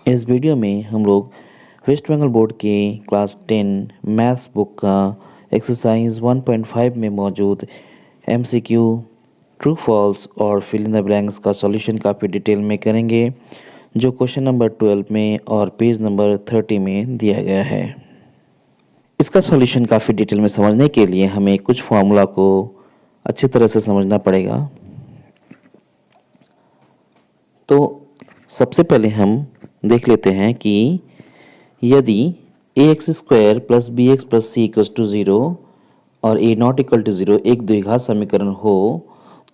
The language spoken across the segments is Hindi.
इस वीडियो में हम लोग वेस्ट बंगाल बोर्ड के क्लास 10 मैथ्स बुक का एक्सरसाइज 1.5 में मौजूद एमसीक्यू ट्रू फॉल्स और फिल इन द ब्लैंक्स का सॉल्यूशन काफ़ी डिटेल में करेंगे, जो क्वेश्चन नंबर 12 में और पेज नंबर 30 में दिया गया है। इसका सॉल्यूशन काफ़ी डिटेल में समझने के लिए हमें कुछ फार्मूला को अच्छी तरह से समझना पड़ेगा। तो सबसे पहले हम देख लेते हैं कि यदि ax square plus B x plus C equals to 0 और a नॉट इक्वल टू 0 एक द्विघात समीकरण हो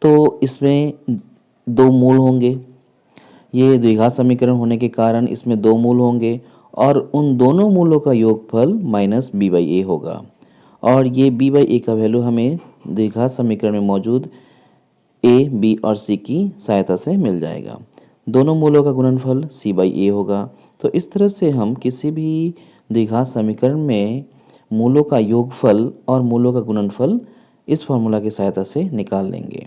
तो इसमें दो मूल होंगे। ये द्विघात समीकरण होने के कारण इसमें दो मूल होंगे और उन दोनों मूलों का योगफल माइनस बी बाई ए होगा और ये बी बाई ए का वैल्यू हमें द्विघात समीकरण में मौजूद ए बी और सी की सहायता से मिल जाएगा। दोनों मूलों का गुणनफल c बाई ए होगा। तो इस तरह से हम किसी भी द्विघात समीकरण में मूलों का योगफल और मूलों का गुणनफल इस फार्मूला की सहायता से निकाल लेंगे।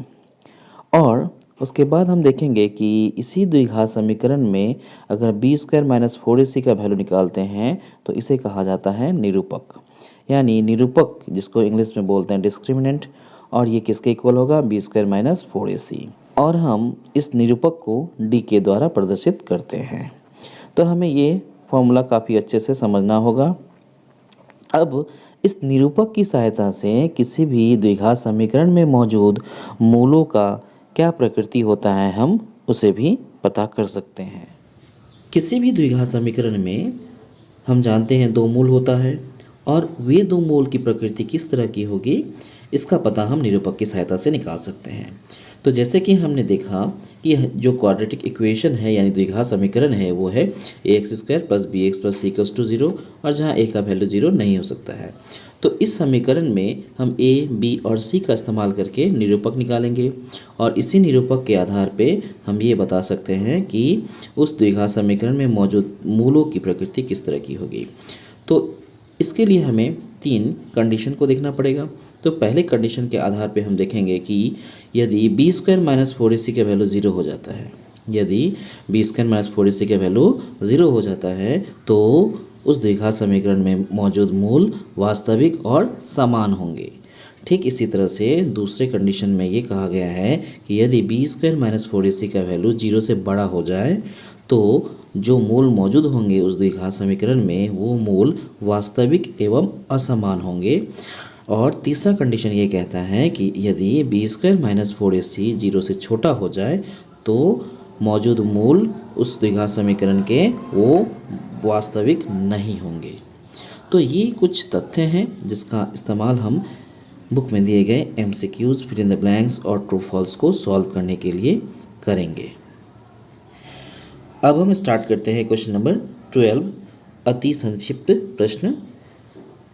और उसके बाद हम देखेंगे कि इसी द्विघात समीकरण में अगर बी स्क्वायर माइनस 4ac का वैल्यू निकालते हैं तो इसे कहा जाता है निरूपक, यानी निरूपक जिसको इंग्लिश में बोलते हैं डिस्क्रिमिनेंट, और ये किसके इक्वल होगा बी स्क्वायर माइनस 4ac। और हम इस निरूपक को डी के द्वारा प्रदर्शित करते हैं। तो हमें ये फॉर्मूला काफ़ी अच्छे से समझना होगा। अब इस निरूपक की सहायता से किसी भी द्विघात समीकरण में मौजूद मूलों का क्या प्रकृति होता है हम उसे भी पता कर सकते हैं। किसी भी द्विघात समीकरण में हम जानते हैं दो मूल होता है और वे दो मूल की प्रकृति किस तरह की होगी इसका पता हम निरूपक की सहायता से निकाल सकते हैं। तो जैसे कि हमने देखा कि जो क्वाड्रेटिक इक्वेशन है यानी द्विघात समीकरण है वो है a x square plus B x plus C equals to 0 और जहाँ ए का वैल्यू 0 नहीं हो सकता है। तो इस समीकरण में हम ए बी और सी का इस्तेमाल करके निरूपक निकालेंगे और इसी निरूपक के आधार पे हम ये बता सकते हैं कि उस द्विघात समीकरण में मौजूद मूलों की प्रकृति किस तरह की होगी। तो इसके लिए हमें तीन कंडीशन को देखना पड़ेगा। तो पहले कंडीशन के आधार पे हम देखेंगे कि यदि बी स्क्वायर माइनस 4ac का वैल्यू 0 हो जाता है, यदि बी स्क्वायर माइनस 4ac का वैल्यू 0 हो जाता है तो उस द्विघात समीकरण में मौजूद मूल वास्तविक और समान होंगे। ठीक इसी तरह से दूसरे कंडीशन में ये कहा गया है कि यदि बी स्क्वायर माइनस 4ac का वैल्यू 0 से बड़ा हो जाए तो जो मूल मौजूद होंगे उस द्विघात समीकरण में वो मूल वास्तविक एवं असमान होंगे। और तीसरा कंडीशन ये कहता है कि यदि बी स्क्वायर माइनस 4ac 0 से छोटा हो जाए तो मौजूद मूल उस द्विघात समीकरण के वो वास्तविक नहीं होंगे। तो ये कुछ तथ्य हैं जिसका इस्तेमाल हम बुक में दिए गए MCQs fill in the blanks और ट्रू फॉल्स को सॉल्व करने के लिए करेंगे। अब हम स्टार्ट करते हैं क्वेश्चन नंबर 12, अति संक्षिप्त प्रश्न,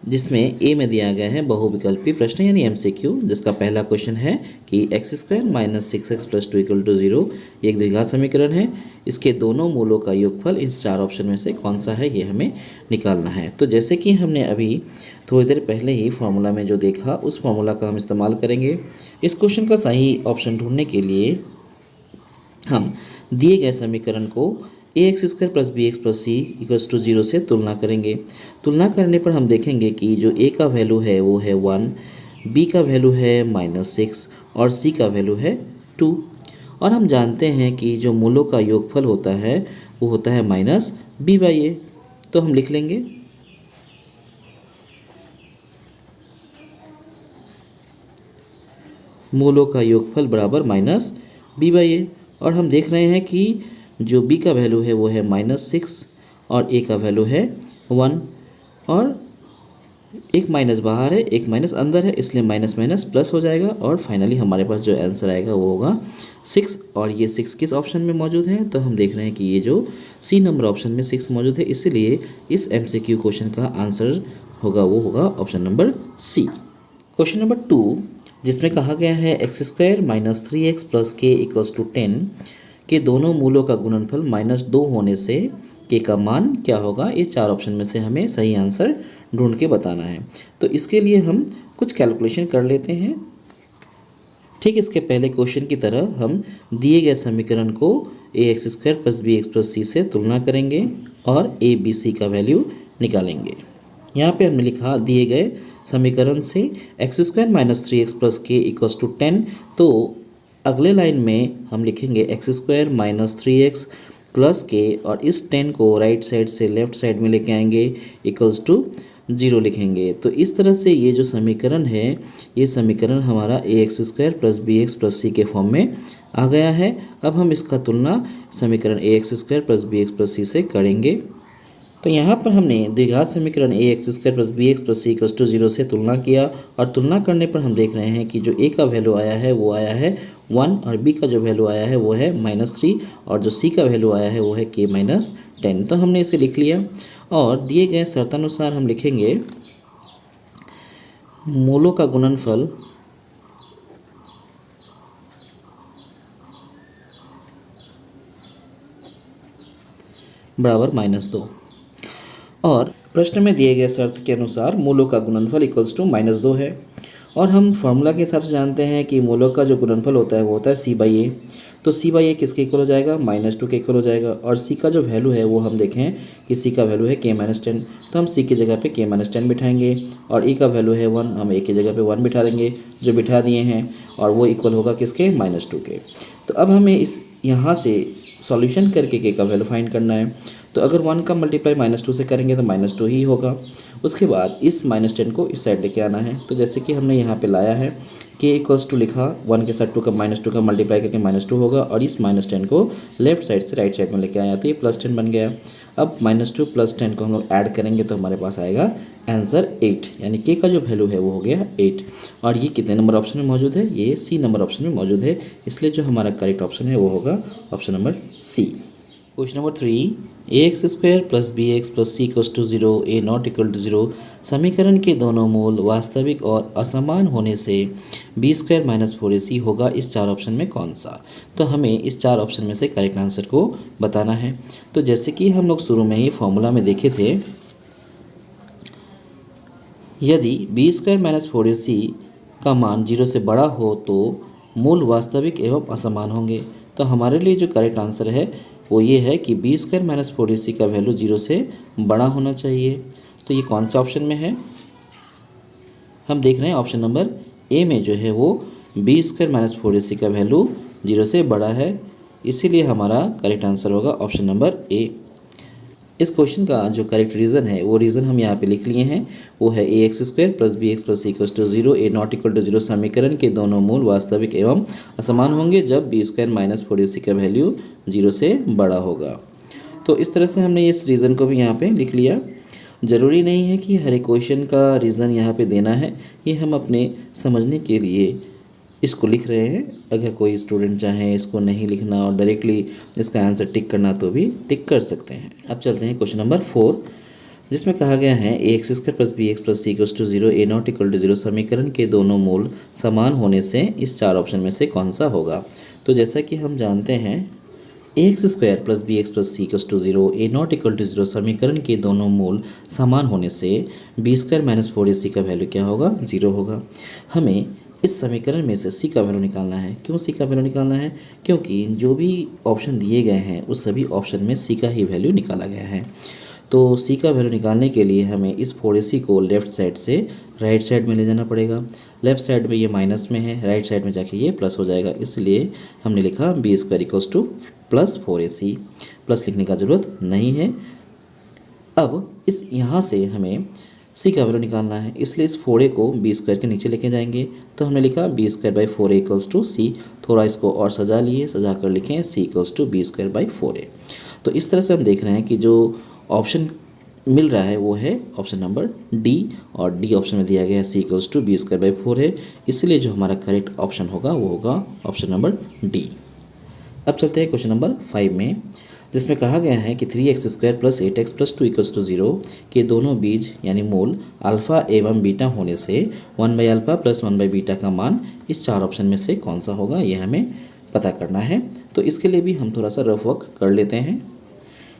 जिसमें ए में दिया गया है बहुविकल्पी प्रश्न यानी एमसीक्यू, जिसका पहला क्वेश्चन है कि X square minus 6x plus 2 equal to 0 ये एक द्विघात समीकरण है, इसके दोनों मूलों का योगफल इस चार ऑप्शन में से कौन सा है ये हमें निकालना है। तो जैसे कि हमने अभी थोड़ी देर पहले ही फार्मूला में जो देखा उस फार्मूला का हम इस्तेमाल करेंगे। इस क्वेश्चन का सही ऑप्शन ढूंढने के लिए हम दिए गए समीकरण को a x square plus B x plus C equals to 0 से तुलना करेंगे। तुलना करने पर हम देखेंगे कि जो ए का वैल्यू है वो है 1, बी का वैल्यू है -6 और सी का वैल्यू है 2। और हम जानते हैं कि जो मूलों का योगफल होता है वो होता है माइनस बी बाई ए। तो हम लिख लेंगे मूलों का योगफल बराबर माइनस बी बाई ए। और हम देख रहे हैं कि जो b का वैल्यू है वो है -6 और a का वैल्यू है 1 और एक माइनस बाहर है एक माइनस अंदर है, इसलिए माइनस माइनस प्लस हो जाएगा और फाइनली हमारे पास जो आंसर आएगा वो होगा 6। और ये 6 किस ऑप्शन में मौजूद है तो हम देख रहे हैं कि ये जो सी नंबर ऑप्शन में 6 मौजूद है, इसीलिए इस एमसीक्यू क्वेश्चन का आंसर होगा वो होगा option number C. Question number 2, जिसमें कहा गया है X square minus 3x plus K equals to 10 के दोनों मूलों का गुणनफल -2 होने से के का मान क्या होगा। ये चार ऑप्शन में से हमें सही आंसर ढूंढ के बताना है। तो इसके लिए हम कुछ कैलकुलेशन कर लेते हैं। ठीक इसके पहले क्वेश्चन की तरह हम दिए गए समीकरण को a x square plus B x plus c से तुलना करेंगे और ए बी सी का वैल्यू निकालेंगे। यहाँ पे हमने लिखा दिए गए समीकरण से x square minus three x plus K equals to 10। तो अगले लाइन में हम लिखेंगे x square minus three x plus के और इस 10 को राइट साइड से लेफ्ट साइड में लेके आएंगे इक्वल्स टू 0 लिखेंगे। तो इस तरह से ये जो समीकरण है ये समीकरण हमारा a x square plus B x plus c के फॉर्म में आ गया है। अब हम इसका तुलना समीकरण a x square plus B x plus c से करेंगे। तो यहाँ पर हमने द्विघात समीकरण a x square plus B x plus C equals to 0 से तुलना किया और तुलना करने पर हम देख रहे हैं कि जो ए का वैल्यू आया है वो आया है 1 और बी का जो वैल्यू आया है वो है -3 और जो सी का वैल्यू आया है वो है k-10। तो हमने इसे लिख लिया और दिए गए शर्तानुसार हम लिखेंगे मूलों का गुणनफल बराबर -2 और प्रश्न में दिए गए शर्त के अनुसार मूलों का गुणनफल इक्वल्स टू -2 है। और हम फॉर्मूला के हिसाब से जानते हैं कि मूलों का जो गुणनफल होता है वो होता है c/a। तो c/a किसके इक्वल हो जाएगा, -2 के इक्वल हो जाएगा। और c का जो वैल्यू है वो हम देखें कि c का वैल्यू है k-10, तो हम c की जगह पे k-10 बिठाएंगे और e का वैल्यू है 1, हम a की जगह पे 1 बिठा देंगे जो बिठा दिए हैं और वो इक्वल होगा किसके, -2 के। तो अब हमें इस यहाँ से सॉल्यूशन करके k का वैल्यू फाइंड करना है। तो अगर 1 का मल्टीप्लाई -2 से करेंगे तो -2 ही होगा। उसके बाद इस -10 को इस साइड लेके आना है। तो जैसे कि हमने यहाँ पे लाया है k इक्वल्स टू लिखा 1 के साथ 2 का -2 का मल्टीप्लाई करके -2 होगा और इस -10 को लेफ्ट साइड से राइट साइड में लेके आया तो ये +10 बन गया। अब -2 + 10 को हम लोग ऐड करेंगे तो हमारे पास आएगा आंसर 8, यानी k का जो वैल्यू है वो हो गया 8। और ये कितने नंबर ऑप्शन में मौजूद है, ये सी नंबर ऑप्शन में मौजूद है, इसलिए जो हमारा करेक्ट ऑप्शन है वो होगा option number C. Question number 3, A x square plus B x plus C equals to 0 A not equal to 0 समीकरण के दोनों मूल वास्तविक और असमान होने से बी स्क्वायर माइनस 4ac होगा इस 4 ऑप्शन में कौन सा। तो हमें इस 4 ऑप्शन में से करेक्ट आंसर को बताना है। तो जैसे कि हम लोग शुरू में ही फॉर्मूला में देखे थे, यदि बी स्क्वायर माइनस 4ac का मान 0 से बड़ा हो तो मूल वास्तविक एवं असमान होंगे। तो हमारे लिए जो करेक्ट आंसर है वो ये है कि बी स्क्वायर माइनस 4ac का वैल्यू 0 से बड़ा होना चाहिए। तो ये कौन सा ऑप्शन में है, हम देख रहे हैं ऑप्शन नंबर ए में जो है वो बी स्क्वायर माइनस 4ac का वैल्यू 0 से बड़ा है, इसीलिए हमारा करेक्ट आंसर होगा ऑप्शन नंबर ए। इस क्वेश्चन का जो करेक्ट रीज़न है वो रीज़न हम यहाँ पे लिख लिए हैं, वो है a x square plus B x plus C equals to 0 A not equal to 0 समीकरण के दोनों मूल वास्तविक एवं असमान होंगे जब बी स्क्वायर माइनस 4ac का वैल्यू 0 से बड़ा होगा। तो इस तरह से हमने इस रीज़न को भी यहाँ पे लिख लिया। ज़रूरी नहीं है कि हर एक क्वेश्चन का रीज़न यहाँ पे देना है, ये हम अपने समझने के लिए इसको लिख रहे हैं। अगर कोई स्टूडेंट चाहे इसको नहीं लिखना और डायरेक्टली इसका आंसर टिक करना तो भी टिक कर सकते हैं। अब चलते हैं क्वेश्चन नंबर 4, जिसमें कहा गया है a x square plus B x plus C equals to 0 A not equal to 0 समीकरण के दोनों मूल समान होने से इस 4 ऑप्शन में से कौन सा होगा। तो जैसा कि हम जानते हैं a x square plus B x plus C equals to 0 A not equal to 0 समीकरण के दोनों मूल समान होने से बी स्क्वायर माइनस 4ac का वैल्यू क्या होगा, 0 होगा। हमें इस समीकरण में से सी का वैल्यू निकालना है। क्यों सी का वैल्यू निकालना है, क्योंकि जो भी ऑप्शन दिए गए हैं उस सभी ऑप्शन में सी का ही वैल्यू निकाला गया है। तो सी का वैल्यू निकालने के लिए हमें इस 4ac को लेफ़्ट साइड से राइट साइड में ले जाना पड़ेगा। लेफ़्ट साइड में ये माइनस में है, राइट साइड में जाके ये प्लस हो जाएगा, इसलिए हमने लिखा b square equals to plus 4ac। Plus लिखने का ज़रूरत नहीं है। अब इस यहाँ से हमें सी का वैल्यू निकालना है, इसलिए इस 4a को बी स्क्वायर के नीचे लेके जाएंगे। तो हमने लिखा b square by 4a equals to c. थोड़ा इसको और सजा लिए, सजा कर लिखें c equals to b square by 4a। तो इस तरह से हम देख रहे हैं कि जो ऑप्शन मिल रहा है वो है ऑप्शन नंबर डी, और डी ऑप्शन में दिया गया है c equals to b square by 4a, इसलिए जो हमारा करेक्ट ऑप्शन होगा वो होगा ऑप्शन नंबर डी। अब चलते हैं क्वेश्चन नंबर 5 में, जिसमें कहा गया है कि 3x square plus 8x plus 2 equals to 0 के दोनों बीज यानी मूल अल्फ़ा एवं बीटा होने से 1/α प्लस 1/बीटा का मान इस 4 ऑप्शन में से कौन सा होगा, ये हमें पता करना है। तो इसके लिए भी हम थोड़ा सा रफ वर्क कर लेते हैं।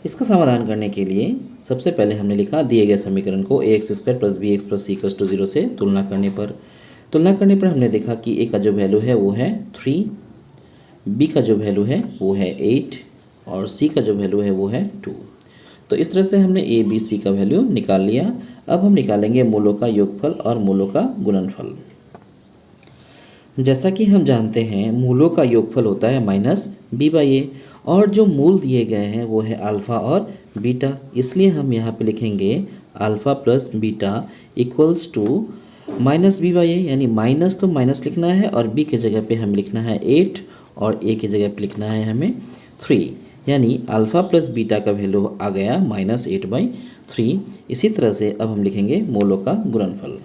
इसका समाधान करने के लिए सबसे पहले हमने लिखा दिए गए समीकरण को a x square plus B x plus C equals to 0 से तुलना करने पर हमने देखा कि ए का जो वैल्यू है वो है 3, बी का जो वैल्यू है वो है 8 और सी का जो वैल्यू है वो है 2। तो इस तरह से हमने ए बी सी का वैल्यू निकाल लिया। अब हम निकालेंगे मूलों का योगफल और मूलों का गुणनफल। जैसा कि हम जानते हैं मूलों का योगफल होता है माइनस बी बाई ए, और जो मूल दिए गए हैं वो है अल्फ़ा और बीटा, इसलिए हम यहाँ पे लिखेंगे alpha plus beta equals to minus b by a, यानी माइनस तो माइनस लिखना है और बी के जगह पे हमें लिखना है 8 और ए के जगह पे लिखना है हमें 3, यानी अल्फ़ा प्लस बीटा का वैल्यू आ गया -8/3। इसी तरह से अब हम लिखेंगे मूलों का गुणनफल।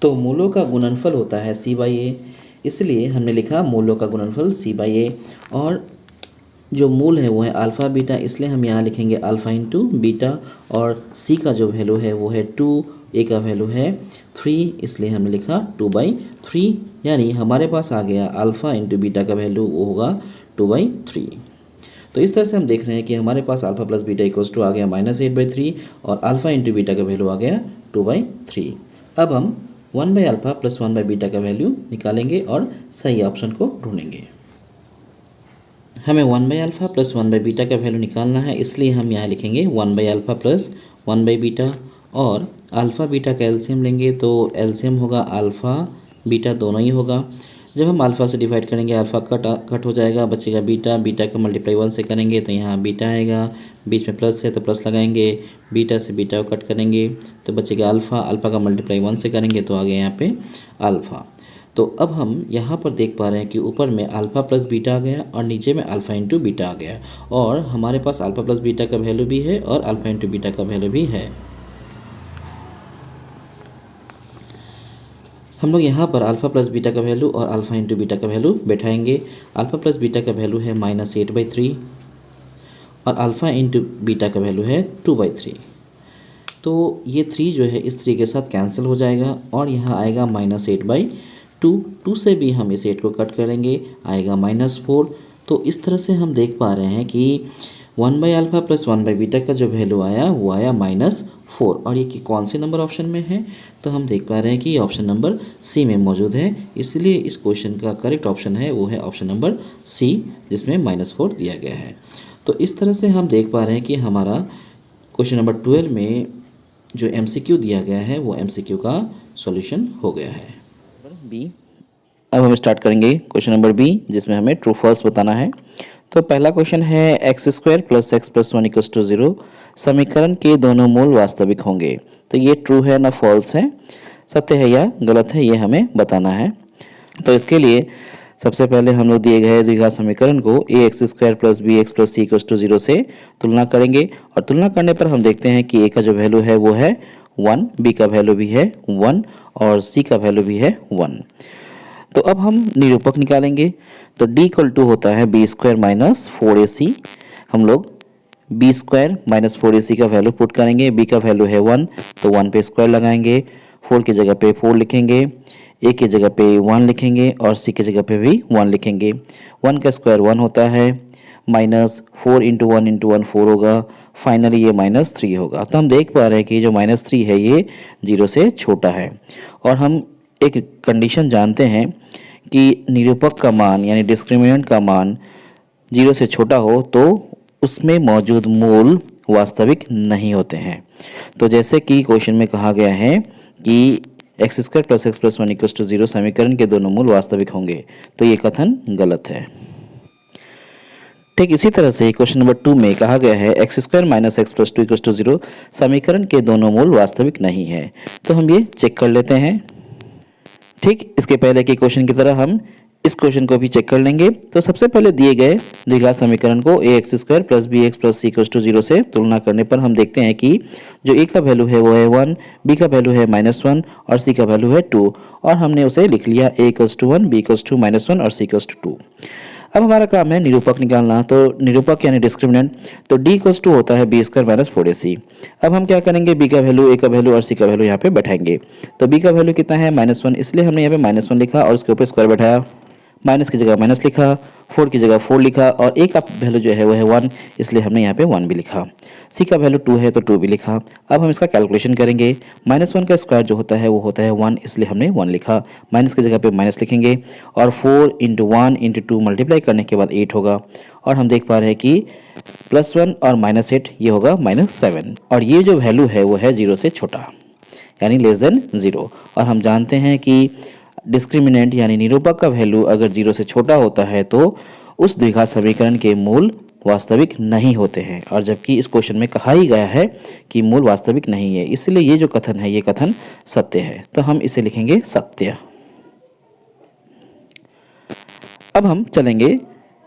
तो मूलों का गुणनफल होता है सी बाई ए, इसलिए हमने लिखा मूलों का गुणनफल सी बाई ए, और जो मूल है वो है अल्फ़ा बीटा, इसलिए हम यहाँ लिखेंगे अल्फ़ा इंटू बीटा, और सी का जो वैल्यू है वो है 2, ए का वैल्यू है 3, इसलिए हमने लिखा 2/3, यानी हमारे पास आ गया अल्फ़ा इंटू बीटा का वैल्यू वो होगा 2/3। तो इस तरह से हम देख रहे हैं कि हमारे पास alpha plus beta equals to आ गया -8/3 और अल्फ़ा इंटू बीटा का वैल्यू आ गया 2/3। अब हम 1/अल्फ़ा प्लस 1/बीटा का वैल्यू निकालेंगे और सही ऑप्शन को ढूंढेंगे। हमें 1/अल्फ़ा प्लस 1/बीटा का वैल्यू निकालना है, इसलिए हम यहाँ लिखेंगे 1/अल्फ़ा प्लस 1/बीटा, और अल्फ़ा बीटा का एलसीएम लेंगे तो एलसीएम होगा अल्फ़ा बीटा दोनों ही होगा। जब हम अल्फ़ा से डिवाइड करेंगे अल्फ़ा कट हो जाएगा, बचेगा बीटा, बीटा का मल्टीप्लाई 1 से करेंगे तो यहाँ बीटा आएगा, बीच में प्लस है तो प्लस लगाएंगे, बीटा से बीटा को कट करेंगे तो बचेगा अल्फ़ा, अल्फ़ा का मल्टीप्लाई 1 से करेंगे तो आ गया यहाँ पे अल्फ़ा। तो अब हम यहाँ पर देख पा रहे हैं कि ऊपर में अल्फ़ा प्लस बीटा आ गया और नीचे में अल्फ़ा इंटू बीटा आ गया, और हमारे पास अल्फ़ा प्लस बीटा का वैल्यू भी है और अल्फ़ा इंटू बीटा का वैल्यू भी है। हम लोग यहाँ पर अल्फ़ा प्लस बीटा का वैल्यू और अल्फ़ा इंटू बीटा का वैल्यू बैठाएंगे। अल्फ़ा प्लस बीटा का वैल्यू है -8/3 और अल्फ़ा इंटू बीटा का वैल्यू है 2/3। तो ये 3 जो है इस 3 के साथ कैंसिल हो जाएगा और यहाँ आएगा -8/2। 2 से भी हम इस 8 को कट करेंगे, आएगा -4। तो इस तरह से हम देख पा रहे हैं कि 1/अल्फ़ा प्लस 1/बीटा का जो वैल्यू आया वो आया -4, और ये कि कौन से नंबर ऑप्शन में है, तो हम देख पा रहे हैं कि ये ऑप्शन नंबर सी में मौजूद है, इसलिए इस क्वेश्चन का करेक्ट ऑप्शन है वो है ऑप्शन नंबर सी, जिसमें -4 दिया गया है। तो इस तरह से हम देख पा रहे हैं कि हमारा क्वेश्चन नंबर 12 में जो MCQ दिया गया है वो MCQ का सॉल्यूशन हो गया है। बी, अब हम स्टार्ट करेंगे क्वेश्चन नंबर बी, जिसमें हमें ट्रू फॉल्स बताना है। तो पहला क्वेश्चन है x² + x + 1 = 0 समीकरण के दोनों मूल वास्तविक होंगे। तो ये ट्रू है ना फॉल्स है, सत्य है या गलत है, ये हमें बताना है। तो इसके लिए सबसे पहले हम लोग दिए गए द्विघात समीकरण को ax² + bx + c = 0 से तुलना करेंगे, और तुलना करने पर हम देखते हैं कि a का जो वैल्यू है वो है 1, b का वैल्यू भी है 1 और c का वैल्यू भी है 1। तो अब हम निरूपक निकालेंगे। तो d = होता है b² - 4ac। हम लोग b² - 4ac का वैल्यू पुट करेंगे। b का वैल्यू है 1, तो 1 पे स्क्वायर लगाएंगे, 4 की जगह पे 4 लिखेंगे, a की जगह पे 1 लिखेंगे और c की जगह पे भी 1 लिखेंगे। 1 का स्क्वायर 1 होता है, -4 × 1 × 1 4 होगा, फाइनली ये -3 होगा। तो हम देख पा रहे हैं कि जो -3 है ये 0 से छोटा है, और हम एक कंडीशन जानते हैं कि निरूपक का मान यानी डिस्क्रिमिनेंट का मान 0 से छोटा हो तो उसमें मौजूद मूल वास्तविक नहीं होते हैं। तो जैसे कि क्वेश्चन में कहा गया है कि x² + x + 1 = 0 समीकरण के दोनों मूल वास्तविक होंगे, तो ये कथन गलत है। ठीक इसी तरह से क्वेश्चन नंबर 2 में कहा गया है x² - x + 2 = 0 समीकरण के दोनों मूल वास्तविक नहीं है। तो हम ये चेक कर लेते हैं। ठीक इसके पहले के क्वेश्चन की तरह हम इस क्वेश्चन को भी चेक कर लेंगे। तो सबसे पहले दिए गए द्विघात समीकरण को ax² + bx + c = 0 से तुलना करने पर हम देखते हैं कि जो a का वैल्यू है वो है 1, b का वैल्यू है -1 और c का वैल्यू है 2, और हमने उसे लिख लिया a = 1, b = -1 और c = 2। अब हमारा काम है निरूपक निकालना। तो निरूपक यानी डिस्क्रिमिनेंट, तो d = होता है b² - 4ac। अब हम क्या करेंगे, b का वैल्यू, a का वैल्यू और c का वैल्यू यहाँ पे बैठाएंगे। तो b का वैल्यू कितना है -1, इसलिए हमने यहाँ पे -1 लिखा और उसके ऊपर स्क्वायर बैठाया, माइनस की जगह माइनस लिखा, 4 की जगह 4 लिखा, और a का वैल्यू जो है वो है 1, इसलिए हमने यहाँ पे 1 भी लिखा। c का वैल्यू 2 है तो 2 भी लिखा। अब हम इसका कैलकुलेशन करेंगे। -1 का स्क्वायर जो होता है वो होता है 1, इसलिए हमने 1 लिखा, माइनस की जगह पे माइनस लिखेंगे, और 4 × 1 × 2 मल्टीप्लाई करने के बाद 8 होगा, और हम देख पा रहे हैं कि +1 और -8 ये होगा -7 और ये जो वैल्यू है वो है 0 से छोटा यानी लेस देन 0। और हम जानते हैं कि डिस्क्रिमिनेंट यानी निरूपक का वैल्यू अगर 0 से छोटा होता है तो उस द्विघात समीकरण के मूल वास्तविक नहीं होते हैं, और जबकि इस क्वेश्चन में कहा ही गया है कि मूल वास्तविक नहीं है, इसलिए ये जो कथन है ये कथन सत्य है, तो हम इसे लिखेंगे सत्य। अब हम चलेंगे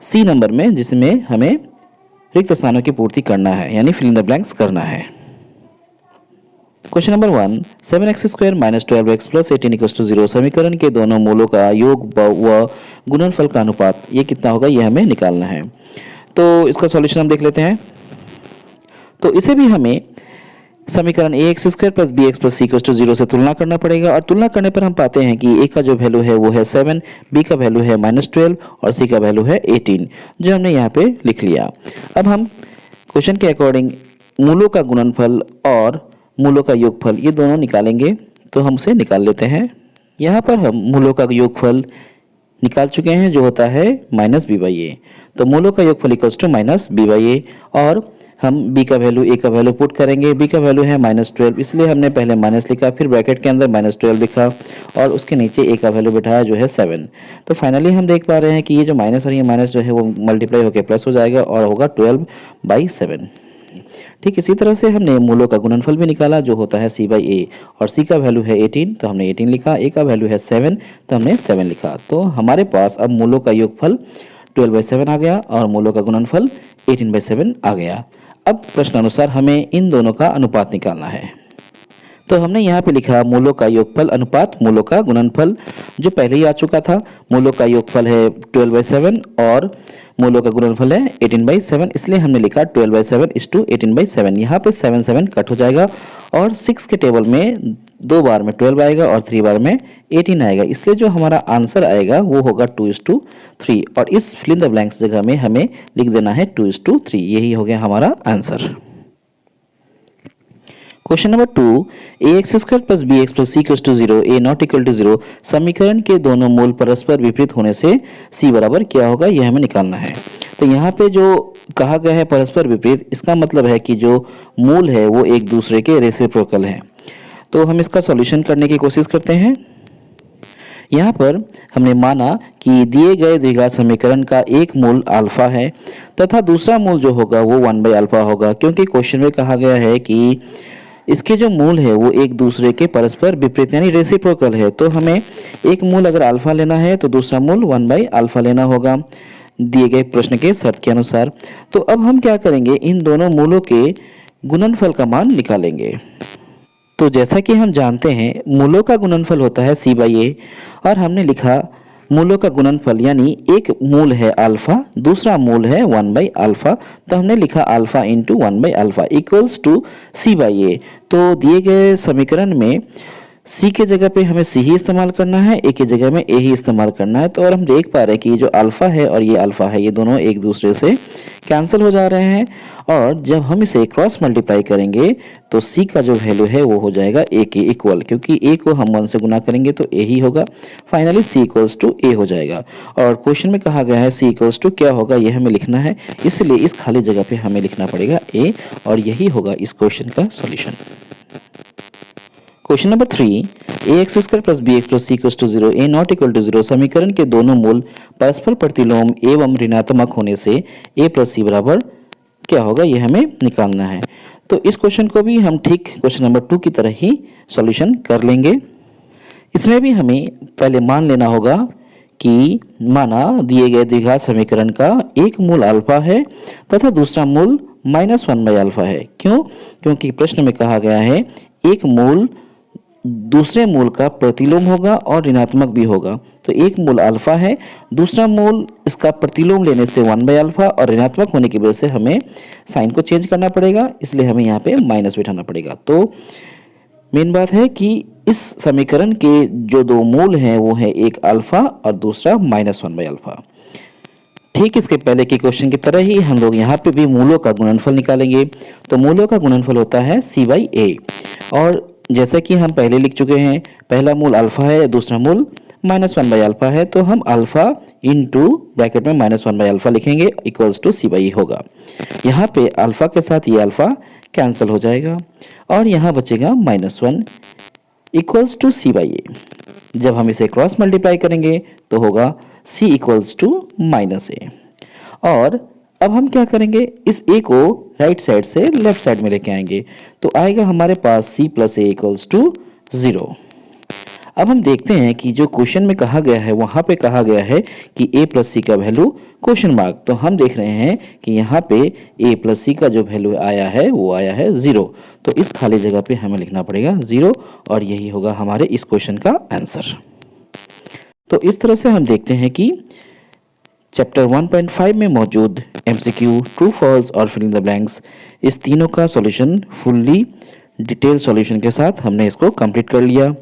सी नंबर में, जिसमें हमें रिक्त स्थानों की पूर्ति करना है यानी फिल इन द ब्लैंक्स करना है। क्वेश्चन नंबर 1, 7x² - 12x + 18 = 0 समीकरण के दोनों मूलों का योग व गुणनफल का अनुपात ये कितना होगा ये हमें निकालना है। तो इसका सॉल्यूशन हम देख लेते हैं। तो इसे भी हमें समीकरण ax² + bx + c = 0 से तुलना करना पड़ेगा, और तुलना करने पर हम पाते हैं कि a का जो वैल्यू है वो है 7, b का वैल्यू है -12 और c का वैल्यू है 18, जो हमने यहाँ पे लिख लिया। अब हम क्वेश्चन के अकॉर्डिंग मूलों का गुणनफल और मूलों का योगफल ये दोनों निकालेंगे, तो हम उसे निकाल लेते हैं। यहाँ पर हम मूलों का योगफल निकाल चुके हैं जो होता है -b/a, तो मूलों का योगफल इक्वल्स टू -b/a, और हम b का वैल्यू a का वैल्यू पुट करेंगे। b का वैल्यू है -12, इसलिए हमने पहले माइनस लिखा, फिर ब्रैकेट के अंदर -12 लिखा और उसके नीचे a का वैल्यू बिठाया जो है 7। तो फाइनली हम देख पा रहे हैं कि ये जो माइनस और ये माइनस जो है वो मल्टीप्लाई होकर प्लस हो जाएगा और होगा 12/7। ठीक इसी तरह से हमने मूलों का गुणनफल भी निकाला जो होता है c/a, और c का वैल्यू है 18 तो हमने 18 लिखा, a का वैल्यू है 7 तो हमने 7 लिखा। तो हमारे पास अब मूलों का योगफल 12/7 आ गया और मूलों का गुणनफल 18/7 आ गया। अब प्रश्नानुसार हमें इन दोनों का अनुपात निकालना है। तो हमने यहाँ पे लिखा मूलों का योगफल अनुपात मूलों का गुणनफल, जो पहले ही आ चुका था। मूलों का योगफल है 12/7 और मूलों का गुणनफल है 18/7, इसलिए हमने लिखा 12/7 = 18/7। यहाँ पे 7 7 कट हो जाएगा और 6 के टेबल में 2 बार में 12 आएगा और 3 बार में 18 आएगा, इसलिए जो हमारा आंसर आएगा वो होगा 2:3, और इस फिल इन द ब्लैंक्स जगह में हमें लिख देना है 2:3। यही हो गया हमारा answer. Question number 2, ax² + bx + c = 0 a ≠ 0 समीकरण के दोनों मूल परस्पर विपरीत होने से c बराबर क्या होगा यह हमें निकालना है। तो यहाँ पे जो कहा गया है परस्पर विपरीत, इसका मतलब है कि जो मूल है वो एक दूसरे के रेसिप्रोकल हैं। तो हम इसका सॉल्यूशन करने की कोशिश करते हैं। यहाँ पर हमने माना कि दिए गए द्विघात समीकरण का एक मूल अल्फा है तथा दूसरा मूल जो होगा वो 1/α होगा, क्योंकि क्वेश्चन में कहा गया है कि इसके जो मूल है वो एक दूसरे के परस्पर विपरीत यानी रेसिप्रोकल है। तो हमें एक मूल अगर अल्फा लेना है तो दूसरा मूल 1/α लेना होगा दिए गए प्रश्न के शर्त के अनुसार। तो अब हम क्या करेंगे, इन दोनों मूलों के गुणनफल का मान निकालेंगे। तो जैसा कि हम जानते हैं मूलों का गुणनफल होता है c/a, और हमने लिखा मूलों का गुणनफल यानी एक मूल है अल्फा दूसरा मूल है 1/α, तो हमने लिखा अल्फा × 1/α इक्वल्स टू c/a। तो दिए गए समीकरण में c के जगह पे हमें c ही इस्तेमाल करना है, a की जगह में a ही इस्तेमाल करना है। तो और हम देख पा रहे हैं कि ये जो अल्फा है और ये अल्फा है ये दोनों एक दूसरे से कैंसिल हो जा रहे हैं, और जब हम इसे क्रॉस मल्टीप्लाई करेंगे तो c का जो वैल्यू है वो हो जाएगा a के इक्वल, क्योंकि a को हम 1 से गुना करेंगे तो a ही होगा। फाइनली c = a हो जाएगा, और क्वेश्चन में कहा गया है c = क्या होगा ये हमें लिखना है, इसलिए इस खाली जगह पे हमें लिखना पड़ेगा a, और यही होगा इस क्वेश्चन का solution. Question number 3, ax² + bx + c = 0 a ≠ 0 समीकरण के दोनों मूल परस्पर प्रतिलोम एवं ऋणात्मक होने से a + c बराबर क्या होगा ये हमें निकालना है। तो इस क्वेश्चन को भी हम ठीक क्वेश्चन नंबर 2 की तरह ही सॉल्यूशन कर लेंगे। इसमें भी हमें पहले मान लेना होगा कि माना दिए गए द्विघात समीकरण का एक मूल अल्फा है तथा दूसरा मूल -1/α है। क्यों? क्योंकि प्रश्न में कहा गया है एक मूल दूसरे मूल का प्रतिलोम होगा और ऋणात्मक भी होगा। तो एक मूल अल्फा है, दूसरा मूल इसका प्रतिलोम लेने से 1/α और ऋणात्मक होने की वजह से हमें साइन को चेंज करना पड़ेगा, इसलिए हमें यहाँ पे माइनस बिठाना पड़ेगा। तो मेन बात है कि इस समीकरण के जो दो मूल हैं वो है एक अल्फा और दूसरा -1/α। ठीक इसके पहले के क्वेश्चन की तरह ही हम लोग यहाँ पे भी मूलों का गुणनफल निकालेंगे। तो मूलों का गुणनफल होता है c/a, और जैसा कि हम पहले लिख चुके हैं पहला मूल अल्फा है दूसरा मूल -1 बाई अल्फ़ा है, तो हम अल्फ़ा इंटू ब्रैकेट में -1 बाई अल्फ़ा लिखेंगे इक्वल्स टू सी बाई ए होगा। यहाँ पे अल्फ़ा के साथ ये अल्फ़ा कैंसिल हो जाएगा और यहाँ बचेगा -1 इक्वल्स टू सी बाई ए। जब हम इसे क्रॉस मल्टीप्लाई करेंगे तो होगा c इक्वल्स टू -a। और अब हम क्या करेंगे, इस a को राइट साइड से लेफ्ट साइड में लेके आएंगे तो आएगा हमारे पास c plus a equals to 0। अब हम देखते हैं कि जो क्वेश्चन में कहा गया है वहाँ पे कहा गया है कि a प्लस सी का वैल्यू क्वेश्चन मार्क, तो हम देख रहे हैं कि यहाँ पे a प्लस सी का जो वैल्यू आया है वो आया है 0, तो इस खाली जगह पे हमें लिखना पड़ेगा 0 और यही होगा हमारे इस क्वेश्चन का आंसर। तो इस तरह से हम देखते हैं कि चैप्टर 1.5 में मौजूद MCQ, ट्रू फॉल्स और फिलिंग द ब्लैंक्स, इस तीनों का सॉल्यूशन फुल्ली डिटेल सॉल्यूशन के साथ हमने इसको कंप्लीट कर लिया।